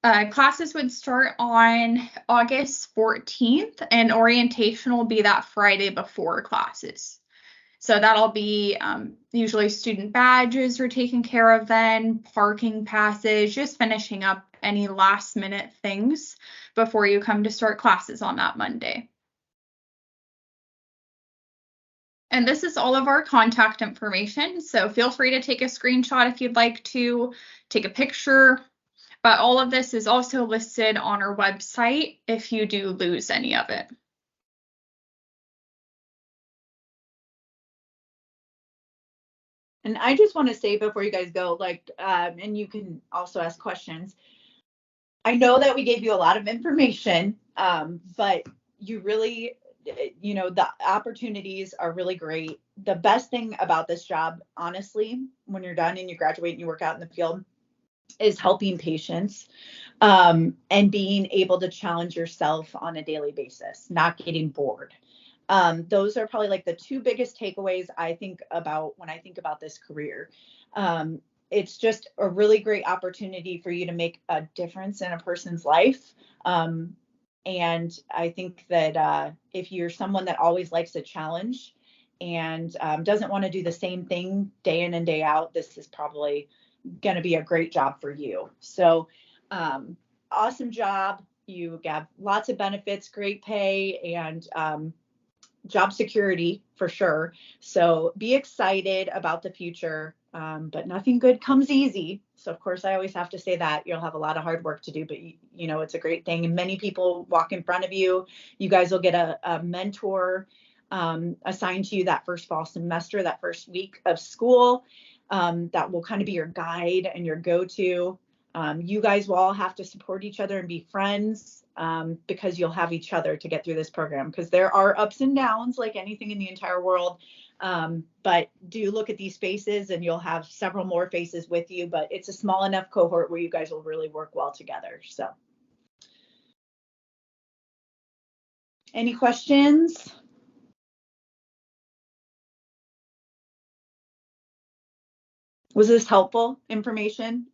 [SPEAKER 1] Classes would start on August 14th, and orientation will be that Friday before classes. So that'll be usually student badges are taken care of then, parking passes, just finishing up any last minute things before you come to start classes on that Monday. And this is all of our contact information. So feel free to take a screenshot if you'd like to, take a picture. But all of this is also listed on our website if you do lose any of it.
[SPEAKER 2] And I just want to say before you guys go, like, and you can also ask questions. I know that we gave you a lot of information, but you really, the opportunities are really great. The best thing about this job, honestly, when you're done and you graduate and you work out in the field, is helping patients and being able to challenge yourself on a daily basis, not getting bored. Those are probably like the two biggest takeaways I think about when I think about this career. It's just a really great opportunity for you to make a difference in a person's life. And I think that if you're someone that always likes a challenge and doesn't want to do the same thing day in and day out, this is probably going to be a great job for you. So awesome job. You have lots of benefits, great pay, and job security for sure. So be excited about the future, but nothing good comes easy. So of course I always have to say that you'll have a lot of hard work to do, but it's a great thing. And many people walk in front of you. You guys will get a mentor assigned to you that first fall semester, that first week of school, that will kind of be your guide and your go-to. You guys will all have to support each other and be friends because you'll have each other to get through this program, because there are ups and downs like anything in the entire world. But do look at these faces and you'll have several more faces with you, but it's a small enough cohort where you guys will really work well together. So any questions? Was this helpful information?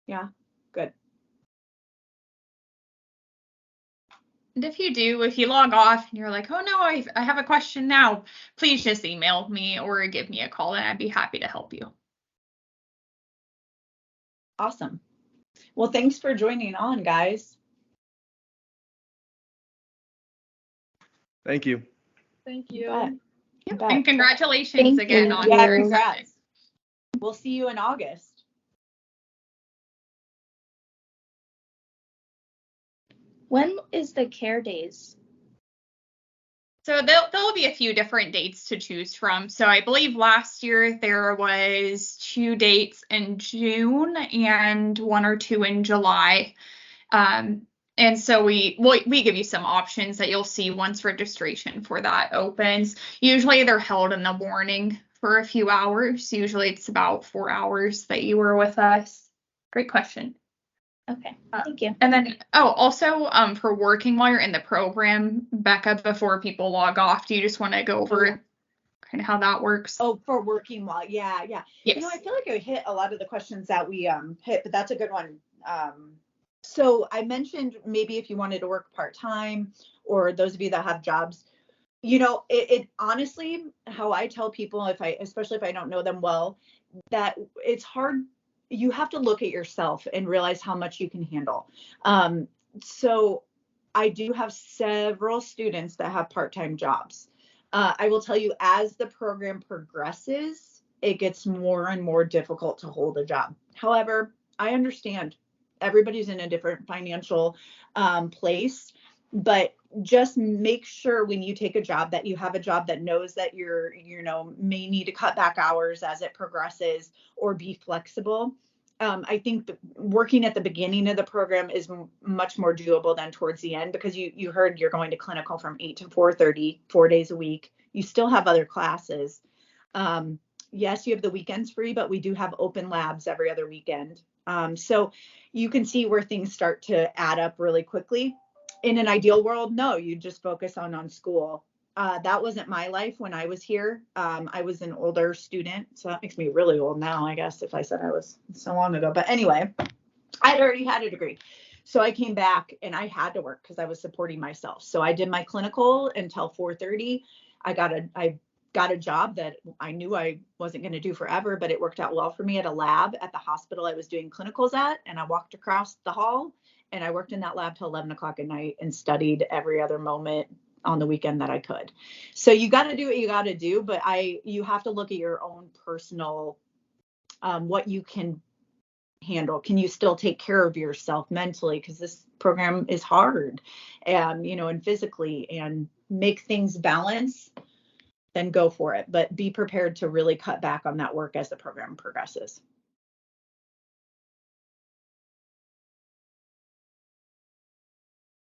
[SPEAKER 2] Yeah, good.
[SPEAKER 1] And if you log off and you're like, oh no, I have a question now, please just email me or give me a call and I'd be happy to help you.
[SPEAKER 2] Awesome. Well, thanks for joining on, guys.
[SPEAKER 6] Thank you.
[SPEAKER 1] Thank you.
[SPEAKER 2] You bet.
[SPEAKER 1] And congratulations again on
[SPEAKER 2] Yeah,
[SPEAKER 1] your
[SPEAKER 2] congrats. We'll see you in August.
[SPEAKER 3] When is the care days?
[SPEAKER 1] So there'll be a few different dates to choose from. So I believe last year there was 2 dates in June and 1 or 2 in July. And so we give you some options that you'll see once registration for that opens. Usually they're held in the morning for a few hours. Usually it's about 4 hours that you were with us. Great question.
[SPEAKER 3] Okay, thank you.
[SPEAKER 1] And then, also, for working while you're in the program, Becca, before people log off, do you just want to go over kind of how that works?
[SPEAKER 2] Oh, for working while, yeah.
[SPEAKER 1] Yes.
[SPEAKER 2] You know, I feel like I hit a lot of the questions that we hit, but that's a good one. So I mentioned maybe if you wanted to work part-time, or those of you that have jobs, you know, it honestly, how I tell people, especially if I don't know them well, that it's hard. You have to look at yourself and realize how much you can handle. So I do have several students that have part-time jobs. I will tell you, as the program progresses, it gets more and more difficult to hold a job. However, I understand everybody's in a different financial place, but just make sure when you take a job that you have a job that knows that may need to cut back hours as it progresses or be flexible. I think working at the beginning of the program is much more doable than towards the end, because you heard you're going to clinical from 8 to 4:30, 4 days a week. You still have other classes. Yes, you have the weekends free, but we do have open labs every other weekend. So you can see where things start to add up really quickly. In an ideal world, no, you just focus on school. That wasn't my life when I was here. I was an older student, so that makes me really old now, I guess, if I said I was so long ago. But anyway, I'd already had a degree. So I came back and I had to work because I was supporting myself. So I did my clinical until 4:30. I got a job that I knew I wasn't going to do forever, but it worked out well for me at a lab at the hospital I was doing clinicals at. And I walked across the hall and I worked in that lab till 11 o'clock at night and studied every other moment on the weekend that I could. So you got to do what you got to do, but you have to look at your own personal, what you can handle. Can you still take care of yourself mentally? Because this program is hard, and physically, and make things balance, then go for it. But be prepared to really cut back on that work as the program progresses.